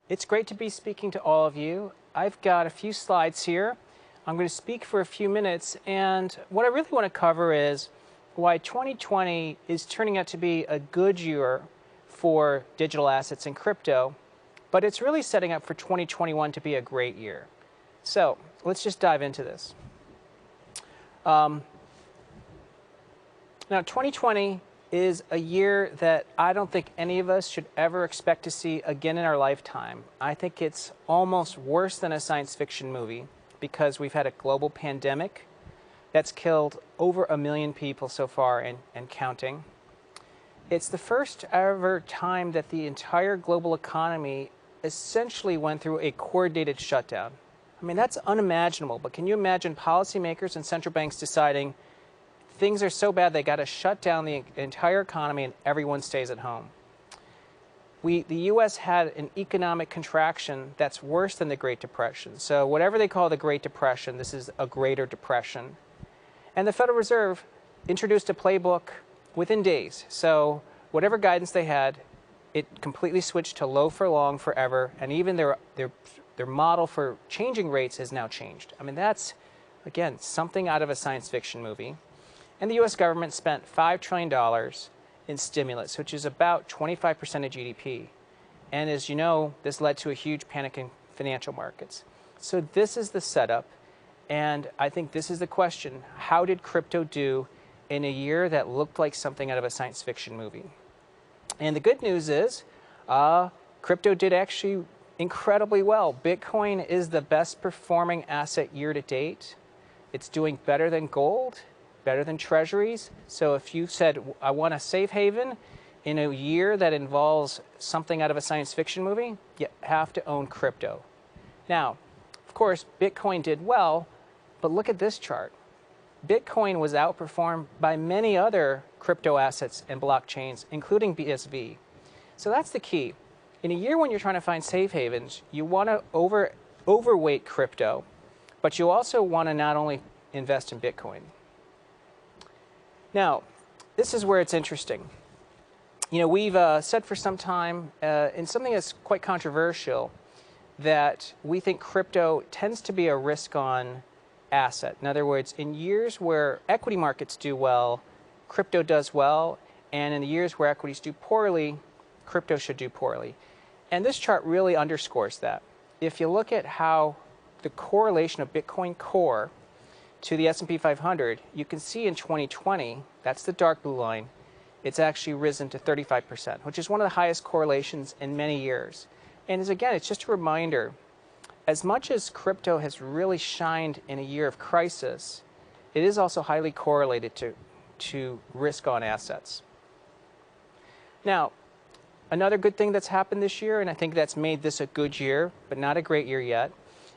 It's great to be speaking to all of you. I've got a few slides here. I'm going to speak for a few minutes, and what I really want to cover is why 2020 is turning out to be a good year for digital assets and crypto, but it's really setting up for 2021 to be a great year. So let's just dive into this. Now, 2020 is a year that I don't think any of us should ever expect to see again in our lifetime. I think it's almost worse than a science fiction movie because we've had a global pandemic that's killed over 1 million people so far and counting. It's the first ever time that the entire global economy essentially went through a coordinated shutdown. I mean, that's unimaginable, but can you imagine policymakers and central banks deciding things are so bad they got to shut down the entire economy and everyone stays at home? The U.S. had an economic contraction that's worse than the Great Depression. So whatever they call the Great Depression, this is a greater depression. And the Federal Reserve introduced a playbook within days. So whatever guidance they had, it completely switched to low for long forever, and even their model for changing rates has now changed. I mean, that's, again, something out of a science fiction movie. And the U.S. government spent $5 trillion in stimulus, which is about 25% of GDP. And as you know, this led to a huge panic in financial markets. So this is the setup, and I think this is the question. How did crypto do in a year that looked like something out of a science fiction movie? And the good news is crypto did actually incredibly well. Bitcoin is the best performing asset year to date. It's doing better than gold, better than treasuries. So if you said, I want a safe haven in a year that involves something out of a science fiction movie, you have to own crypto. Now, of course, Bitcoin did well, but look at this chart. Bitcoin was outperformed by many other crypto assets and blockchains, including BSV. So that's the key. In a year when you're trying to find safe havens, you want to overweight crypto, but you also want to not only invest in Bitcoin. Now, this is where it's interesting. You know, we've said for some time, in something that's quite controversial, that we think crypto tends to be a risk-on asset. In other words, in years where equity markets do well, crypto does well, and in the years where equities do poorly, crypto should do poorly. And this chart really underscores that. If you look at how the correlation of Bitcoin Core to the S&P 500, you can see in 2020, that's the dark blue line, it's actually risen to 35%, which is one of the highest correlations in many years. And again, it's just a reminder, as much as crypto has really shined in a year of crisis, it is also highly correlated to risk-on assets. Now, another good thing that's happened this year, and I think that's made this a good year, but not a great year yet,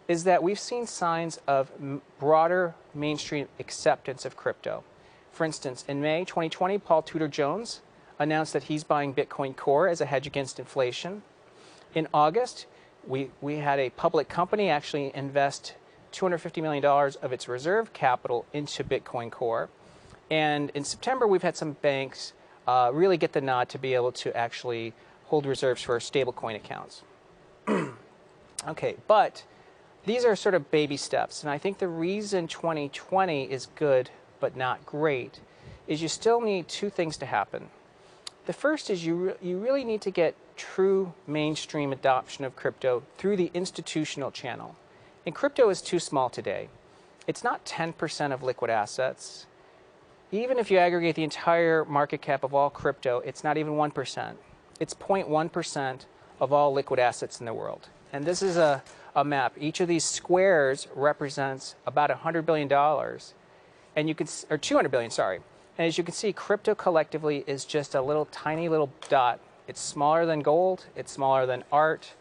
is that we've seen signs of broader mainstream acceptance of crypto. For instance, in May 2020, Paul Tudor Jones announced that he's buying Bitcoin Core as a hedge against inflation. In August, we had a public company actually invest $250 million of its reserve capital into Bitcoin Core. And in September, we've had some banks really get the nod to be able to actually hold reserves for stablecoin accounts. Okay, but these are sort of baby steps. And I think the reason 2020 is good but not great is you still need two things to happen. The first is you really need to get true mainstream adoption of crypto through the institutional channel. And crypto is too small today. It's not 10% of liquid assets. Even if you aggregate the entire market cap of all crypto, it's not even 1%. It's 0.1% of all liquid assets in the world. And this is a map. Each of these squares represents about $100 billion, and you can, or 200 billion, sorry. And as you can see, crypto collectively is just a little tiny little dot. It's smaller than gold, it's smaller than art,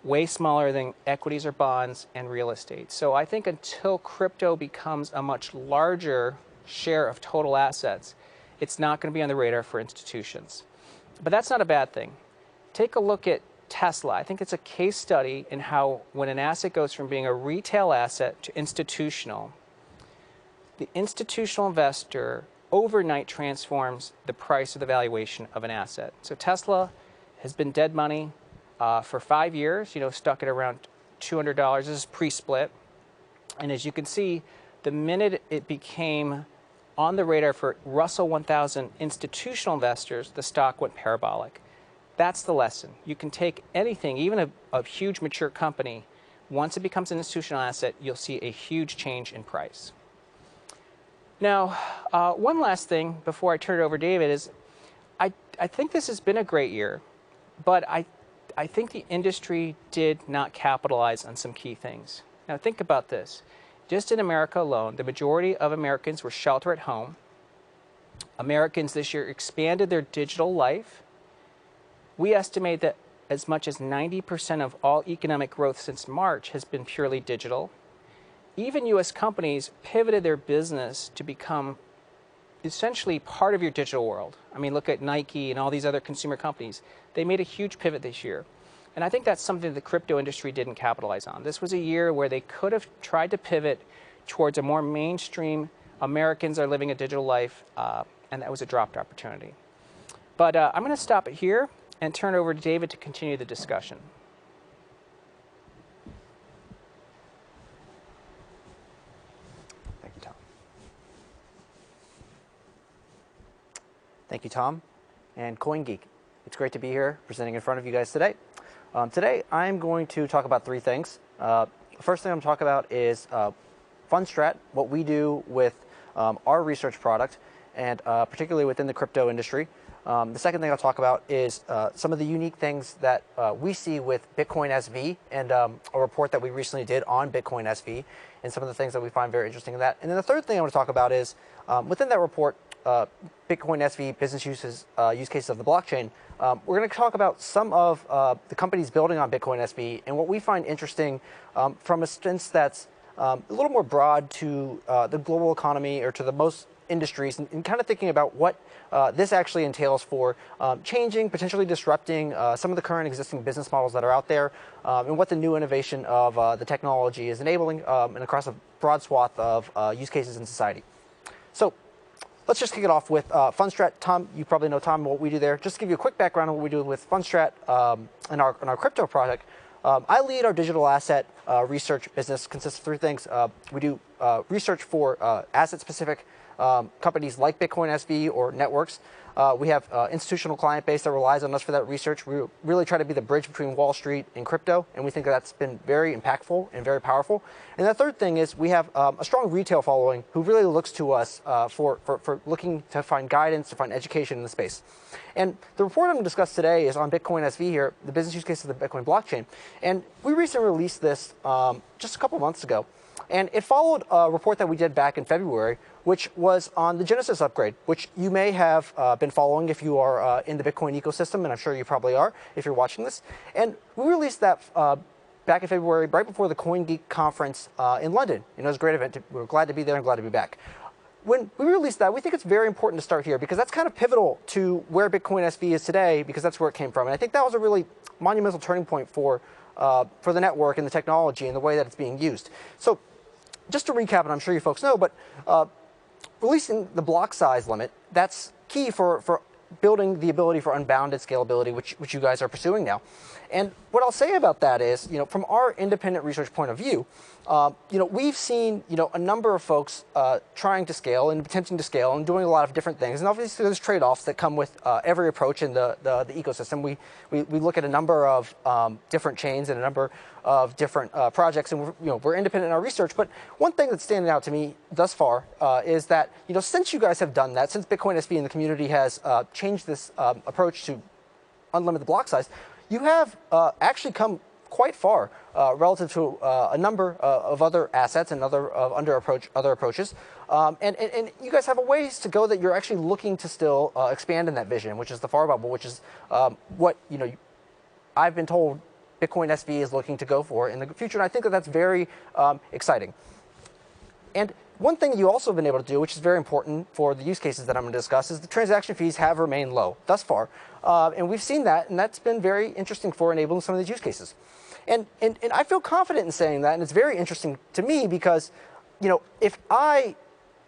way smaller than equities or bonds and real estate. So I think until crypto becomes a much larger share of total assets, it's not going to be on the radar for institutions. But that's not a bad thing. Take a look at Tesla. I think it's a case study in how when an asset goes from being a retail asset to institutional, the institutional investor overnight transforms the price or the valuation of an asset. So Tesla has been dead money for 5 years, stuck at around $200. This is pre-split. And as you can see, the minute it became on the radar for Russell 1000 institutional investors, the stock went parabolic. That's the lesson. You can take anything, even a huge mature company, once it becomes an institutional asset, you'll see a huge change in price. Now, one last thing before I turn it over to David is, I think this has been a great year, but I think the industry did not capitalize on some key things. Now think about this. Just in America alone, the majority of Americans were shelter at home. Americans this year expanded their digital life. We estimate that as much as 90% of all economic growth since March has been purely digital. Even U.S. companies pivoted their business to become essentially part of your digital world. I mean, look at Nike and all these other consumer companies. They made a huge pivot this year. And I think that's something the crypto industry didn't capitalize on. This was a year where they could have tried to pivot towards a more mainstream, Americans are living a digital life, and that was a dropped opportunity. But I'm going to stop it here and turn it over to David to continue the discussion. Thank you, Tom. Thank you, Tom, and CoinGeek. It's great to be here presenting in front of you guys today. Today, I'm going to talk about three things. The first thing I'm talking about is Fundstrat, what we do with our research product, and particularly within the crypto industry. The second thing I'll talk about is some of the unique things that we see with Bitcoin SV and a report that we recently did on Bitcoin SV and some of the things that we find very interesting in that. And then the third thing I want to talk about is within that report, Bitcoin SV business use cases of the blockchain. We're going to talk about some of the companies building on Bitcoin SV and what we find interesting from a stance that's a little more broad to the global economy or to the most industries, and kind of thinking about what this actually entails for changing, potentially disrupting some of the current existing business models that are out there, and what the new innovation of the technology is enabling and across a broad swath of use cases in society. So let's just kick it off with Fundstrat. Tom, you probably know Tom, what we do there. Just to give you a quick background on what we do with Fundstrat and our crypto product. I lead our digital asset research business. Consists of three things. We do research for asset-specific companies like Bitcoin SV or networks. We have institutional client base that relies on us for that research. We really try to be the bridge between Wall Street and crypto, and we think that's been very impactful and very powerful. And the third thing is we have a strong retail following who really looks to us for looking to find guidance, to find education in the space. And the report I'm going to discuss today is on Bitcoin SV here, the business use case of the Bitcoin blockchain. And we recently released this just a couple months ago. And it followed a report that we did back in February, which was on the Genesis upgrade, which you may have been following if you are in the Bitcoin ecosystem, and I'm sure you probably are if you're watching this. And we released that back in February, right before the CoinGeek conference in London. It was a great event. We're glad to be there and glad to be back. When we released that, we think it's very important to start here because that's kind of pivotal to where Bitcoin SV is today, because that's where it came from. And I think that was a really monumental turning point for the network and the technology and the way that it's being used. So just to recap, and I'm sure you folks know, but releasing the block size limit, that's key for building the ability for unbounded scalability, which you guys are pursuing now. And what I'll say about that is, from our independent research point of view, we've seen, a number of folks trying to scale and attempting to scale and doing a lot of different things. And obviously there's trade-offs that come with every approach in the ecosystem. We look at a number of different chains and a number of different projects, and we're independent in our research. But one thing that's standing out to me thus far is that, since you guys have done that, since Bitcoin SV and the community has changed this approach to unlimited block size, you have actually come quite far relative to a number of other assets and other approaches. And you guys have a ways to go that you're actually looking to still expand in that vision, which is the far bubble, which is what I've been told Bitcoin SV is looking to go for in the future. And I think that that's very exciting. And one thing you also have been able to do, which is very important for the use cases that I'm going to discuss, is the transaction fees have remained low thus far. And we've seen that, and that's been very interesting for enabling some of these use cases. And I feel confident in saying that, and it's very interesting to me because, if I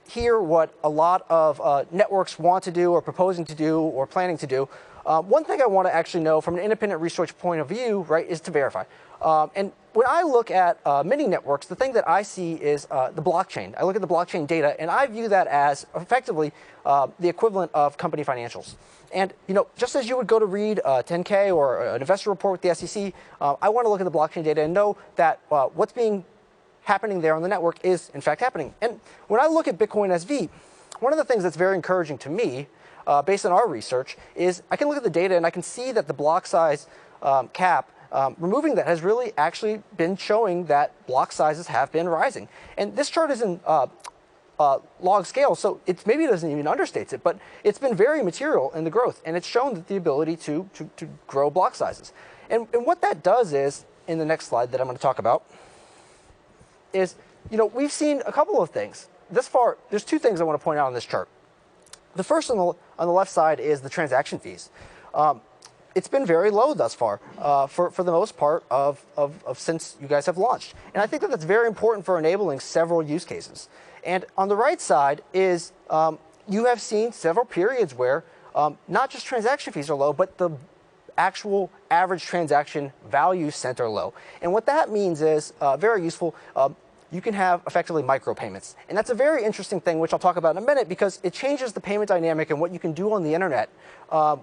hear what a lot of networks want to do or proposing to do or planning to do, one thing I want to actually know from an independent research point of view, right, is to verify. And when I look at mini networks, the thing that I see is the blockchain. I look at the blockchain data, and I view that as effectively the equivalent of company financials. And just as you would go to read a 10K or an investor report with the SEC, I want to look at the blockchain data and know that what's happening there on the network is in fact happening. And when I look at Bitcoin SV, one of the things that's very encouraging to me, based on our research, is I can look at the data and I can see that the block size cap, removing that has really actually been showing that block sizes have been rising. And this chart is in log scale, so maybe it doesn't even understates it, but it's been very material in the growth, and it's shown that the ability to grow block sizes. And what that does is, in the next slide that I'm going to talk about, is we've seen a couple of things. This far, there's two things I want to point out on this chart. The first on the left side is the transaction fees. It's been very low thus far, for the most part of since you guys have launched. And I think that that's very important for enabling several use cases. And on the right side is you have seen several periods where not just transaction fees are low, but the actual average transaction values sent are low. And what that means is very useful. You can have effectively micropayments. And that's a very interesting thing, which I'll talk about in a minute, because it changes the payment dynamic and what you can do on the internet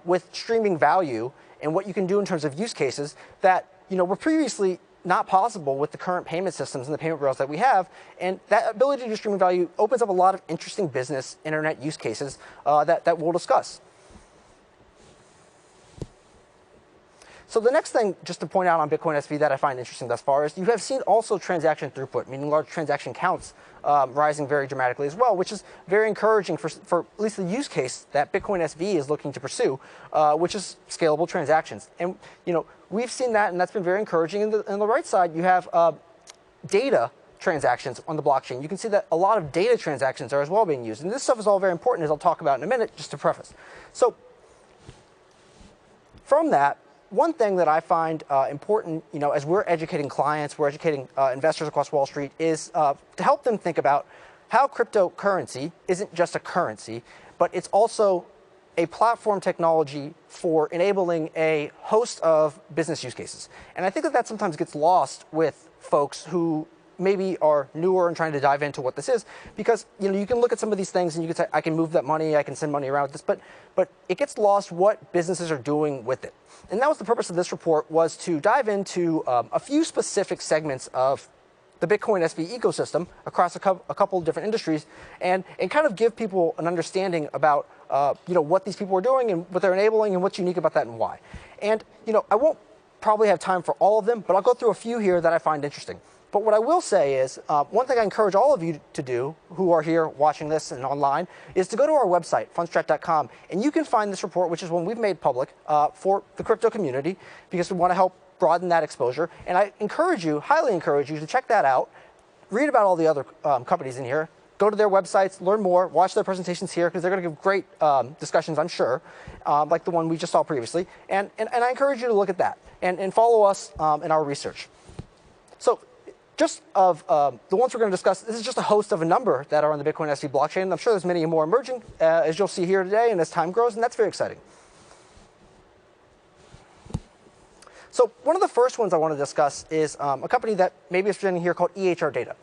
with streaming value and what you can do in terms of use cases that were previously not possible with the current payment systems and the payment rails that we have. And that ability to do streaming value opens up a lot of interesting business internet use cases that we'll discuss. So the next thing, just to point out on Bitcoin SV that I find interesting thus far, is you have seen also transaction throughput, meaning large transaction counts rising very dramatically as well, which is very encouraging for at least the use case that Bitcoin SV is looking to pursue, which is scalable transactions. And we've seen that, and that's been very encouraging. On the right side, you have data transactions on the blockchain. You can see that a lot of data transactions are as well being used. And this stuff is all very important, as I'll talk about in a minute, just to preface. So from that, one thing that I find important, as we're educating clients, we're educating investors across Wall Street, is to help them think about how cryptocurrency isn't just a currency, but it's also a platform technology for enabling a host of business use cases. And I think that sometimes gets lost with folks who maybe are newer and trying to dive into what this is, because you can look at some of these things and you can say, I can move that money, I can send money around with this, but it gets lost what businesses are doing with it. And that was the purpose of this report, was to dive into a few specific segments of the Bitcoin SV ecosystem across a couple of different industries, and kind of give people an understanding about what these people are doing and what they're enabling and what's unique about that and why. And I won't probably have time for all of them, but I'll go through a few here that I find interesting. But what I will say is, one thing I encourage all of you to do who are here watching this and online is to go to our website, fundstrat.com, and you can find this report, which is one we've made public for the crypto community, because we want to help broaden that exposure. And I encourage you, highly encourage you, to check that out, read about all the other companies in here, go to their websites, learn more, watch their presentations here, because they're going to give great discussions, I'm sure, like the one we just saw previously. And I encourage you to look at that and follow us in our research. So just of the ones we're going to discuss, this is just a host of a number that are on the Bitcoin SV blockchain. I'm sure there's many more emerging, as you'll see here today, and as time grows, and that's very exciting. So one of the first ones I want to discuss is a company that maybe is presenting here called EHR Data.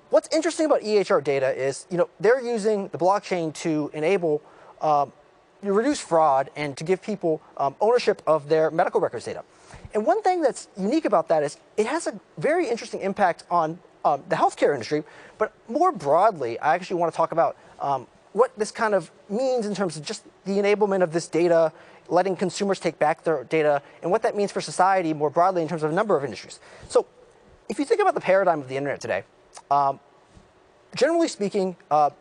What's interesting about EHR Data is, they're using the blockchain to enable reduce fraud and to give people ownership of their medical records data. And one thing that's unique about that is it has a very interesting impact on the healthcare industry, but more broadly, I actually want to talk about what this kind of means in terms of just the enablement of this data, letting consumers take back their data, and what that means for society more broadly in terms of a number of industries. So if you think about the paradigm of the internet today, generally speaking,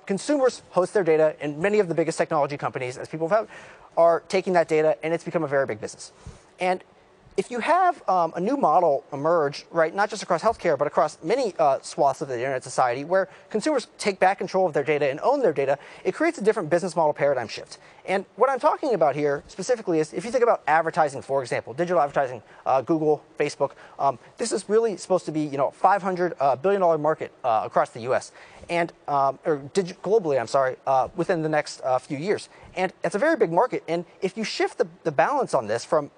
consumers host their data, and many of the biggest technology companies, as people have, are taking that data, and it's become a very big business. And if you have a new model emerge, right, not just across healthcare, but across many swaths of the internet society, where consumers take back control of their data and own their data, it creates a different business model paradigm shift. And what I'm talking about here specifically is, if you think about advertising, for example, digital advertising, Google, Facebook, this is really supposed to be, $500 billion market across the U.S. and globally, I'm sorry, within the next few years. And it's a very big market. And if you shift the balance on this from,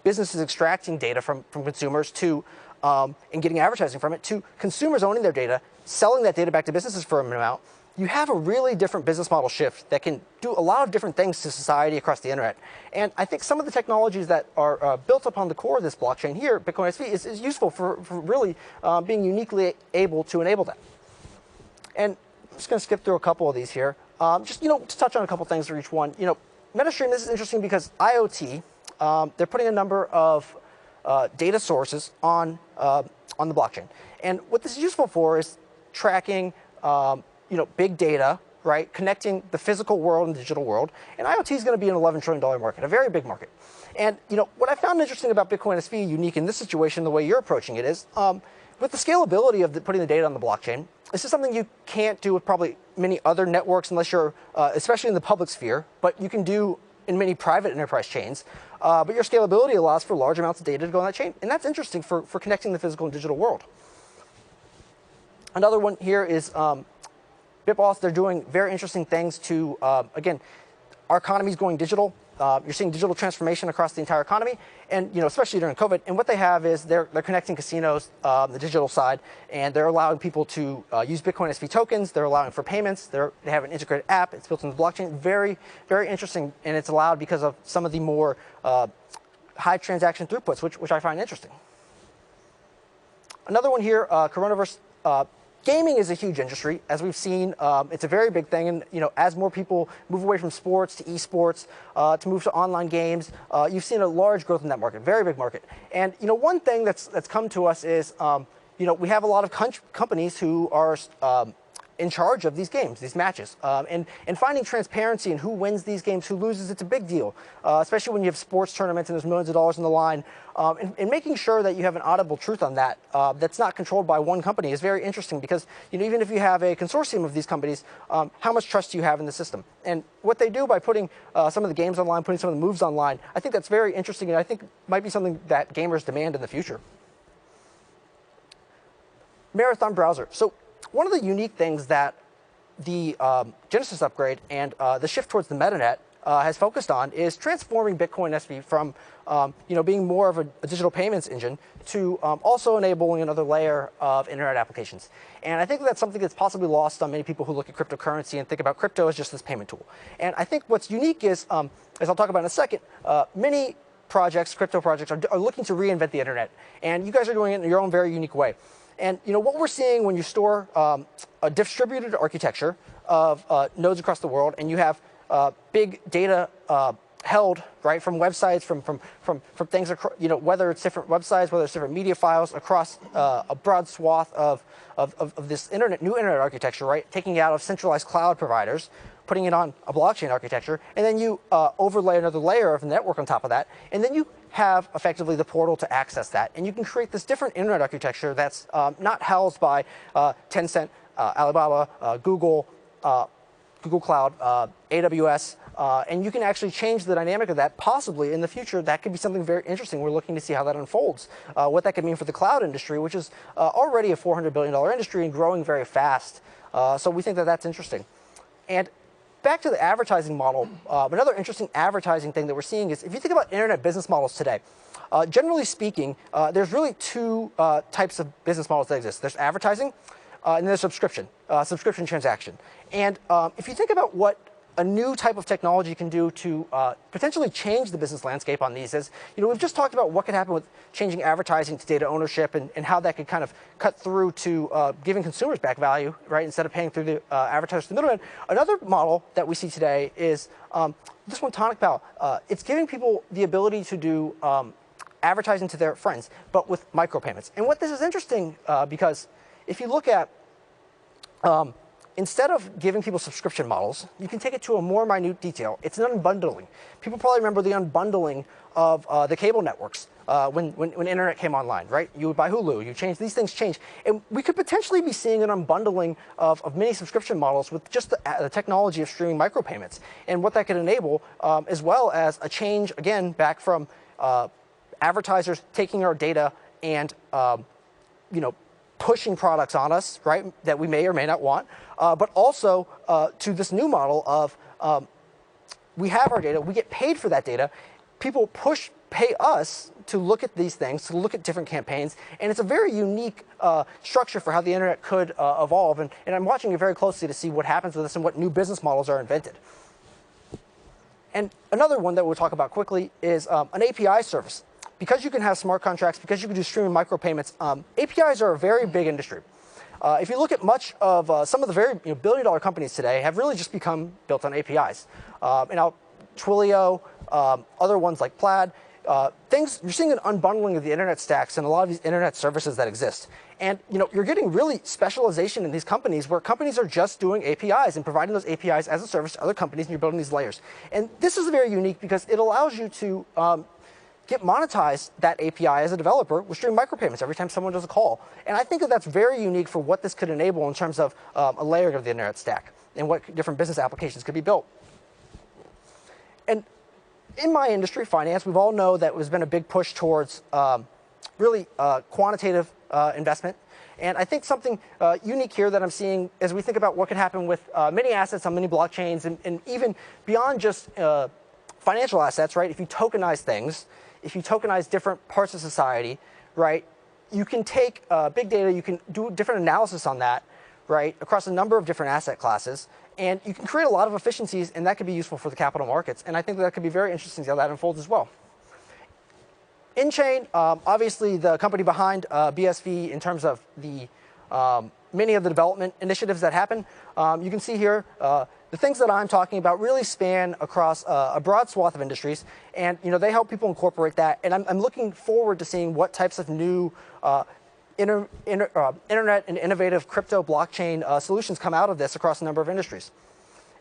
businesses extracting data from consumers to and getting advertising from it, to consumers owning their data, selling that data back to businesses for an amount, you have a really different business model shift that can do a lot of different things to society across the internet. And I think some of the technologies that are built upon the core of this blockchain here, Bitcoin SV, is useful for really being uniquely able to enable that. And I'm just going to skip through a couple of these here. Just to touch on a couple things for each one. MetaStream, this is interesting because IoT, they're putting a number of data sources on the blockchain. And what this is useful for is tracking big data, right, connecting the physical world and the digital world. And IoT is going to be an $11 trillion market, a very big market. And what I found interesting about Bitcoin SV, unique in this situation, the way you're approaching it, is with the scalability of putting the data on the blockchain, this is something you can't do with probably many other networks unless you're, especially in the public sphere, but you can do in many private enterprise chains. But your scalability allows for large amounts of data to go on that chain. And that's interesting for connecting the physical and digital world. Another one here is BitBoss. They're doing very interesting things to, again, our economy is going digital. You're seeing digital transformation across the entire economy, and especially during COVID. And what they have is they're connecting casinos, the digital side, and they're allowing people to use Bitcoin SV tokens. They're allowing for payments. They have an integrated app. It's built into the blockchain. Very, very interesting, and it's allowed because of some of the more high transaction throughputs, which I find interesting. Another one here, coronavirus. Gaming is a huge industry, as we've seen. It's a very big thing, and as more people move away from sports to esports, to move to online games, you've seen a large growth in that market, very big market. And one thing that's come to us is, we have a lot of companies who are in charge of these games, these matches, and finding transparency in who wins these games, who loses. It's a big deal, especially when you have sports tournaments and there's millions of dollars on the line. And making sure that you have an audible truth on that that's not controlled by one company is very interesting, because even if you have a consortium of these companies, how much trust do you have in the system? And what they do by putting some of the games online, putting some of the moves online, I think that's very interesting, and I think might be something that gamers demand in the future. Marathon browser. So one of the unique things that the Genesis upgrade and the shift towards the MetaNet has focused on is transforming Bitcoin SV from being more of a digital payments engine to also enabling another layer of internet applications. And I think that's something that's possibly lost on many people who look at cryptocurrency and think about crypto as just this payment tool. And I think what's unique is, as I'll talk about in a second, many projects, crypto projects, are looking to reinvent the internet. And you guys are doing it in your own very unique way. And what we're seeing when you store a distributed architecture of nodes across the world, and you have big data held right from websites, from things across, whether it's different websites, whether it's different media files across a broad swath of this new internet architecture, right? Taking it out of centralized cloud providers, putting it on a blockchain architecture, and then you overlay another layer of network on top of that, and then you have effectively the portal to access that. And you can create this different internet architecture that's not housed by Tencent, Alibaba, Google, Google Cloud, AWS, and you can actually change the dynamic of that. Possibly in the future, that could be something very interesting. We're looking to see how that unfolds, what that could mean for the cloud industry, which is already a $400 billion industry and growing very fast. So we think that that's interesting. And back to the advertising model, another interesting advertising thing that we're seeing is, if you think about internet business models today, generally speaking, there's really two types of business models that exist. There's advertising, and there's subscription transaction. And if you think about what a new type of technology can do to potentially change the business landscape on these is, we've just talked about what could happen with changing advertising to data ownership, and how that could kind of cut through to giving consumers back value, right, instead of paying through the advertisers to the middleman. Another model that we see today is this one, Tonic Pal. It's giving people the ability to do advertising to their friends, but with micropayments. And what this is interesting, because if you look at instead of giving people subscription models, you can take it to a more minute detail. It's an unbundling. People probably remember the unbundling of the cable networks when internet came online, right? You would buy Hulu, you change, these things change. And we could potentially be seeing an unbundling of many subscription models with just the technology of streaming micropayments and what that could enable, as well as a change, again, back from advertisers taking our data and pushing products on us, right, that we may or may not want, but also to this new model of we have our data, we get paid for that data, people pay us to look at these things, to look at different campaigns, and it's a very unique structure for how the internet could evolve, and I'm watching it very closely to see what happens with this and what new business models are invented. And another one that we'll talk about quickly is an API service. Because you can have smart contracts, because you can do streaming micropayments, APIs are a very big industry. If you look at much of some of the very billion-dollar companies today have really just become built on APIs. Twilio, other ones like Plaid, you're seeing an unbundling of the internet stacks and a lot of these internet services that exist. And you're getting really specialization in these companies where companies are just doing APIs and providing those APIs as a service to other companies, and you're building these layers. And this is very unique because it allows you to monetize that API as a developer with streaming micropayments every time someone does a call. And I think that that's very unique for what this could enable in terms of a layer of the internet stack and what different business applications could be built. And in my industry, finance, we've all know that there's been a big push towards really quantitative investment. And I think something unique here that I'm seeing as we think about what could happen with many assets on many blockchains and even beyond just financial assets, right? If you tokenize things, if you tokenize different parts of society, right, you can take big data, you can do different analysis on that, right, across a number of different asset classes, and you can create a lot of efficiencies, and that could be useful for the capital markets. And I think that could be very interesting to see how that unfolds as well. In-chain, obviously the company behind BSV in terms of the many of the development initiatives that happen. You can see here the things that I'm talking about really span across a broad swath of industries, and they help people incorporate that. And I'm looking forward to seeing what types of new internet and innovative crypto blockchain solutions come out of this across a number of industries.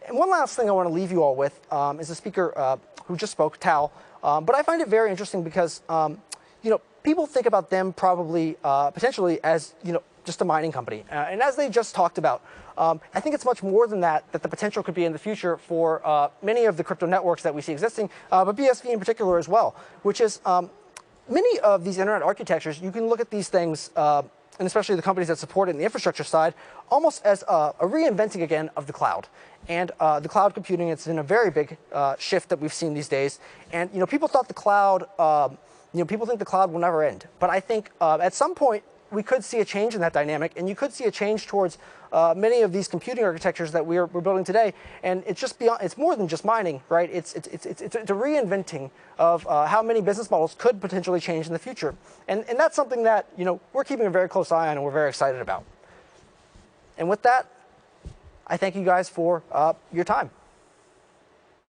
And one last thing I want to leave you all with is a speaker who just spoke, Tal. But I find it very interesting because people think about them probably potentially as just a mining company. And as they just talked about, I think it's much more than that the potential could be in the future for many of the crypto networks that we see existing, but BSV in particular as well, which is many of these internet architectures, you can look at these things, and especially the companies that support it in the infrastructure side, almost as a reinventing again of the cloud. And the cloud computing, it's been a very big shift that we've seen these days. And people thought the cloud, people think the cloud will never end. But I think at some point, we could see a change in that dynamic, and you could see a change towards many of these computing architectures that we're building today. And it's just beyond, it's more than just mining, right? It's a reinventing of how many business models could potentially change in the future. And that's something that we're keeping a very close eye on and we're very excited about. And with that, I thank you guys for your time.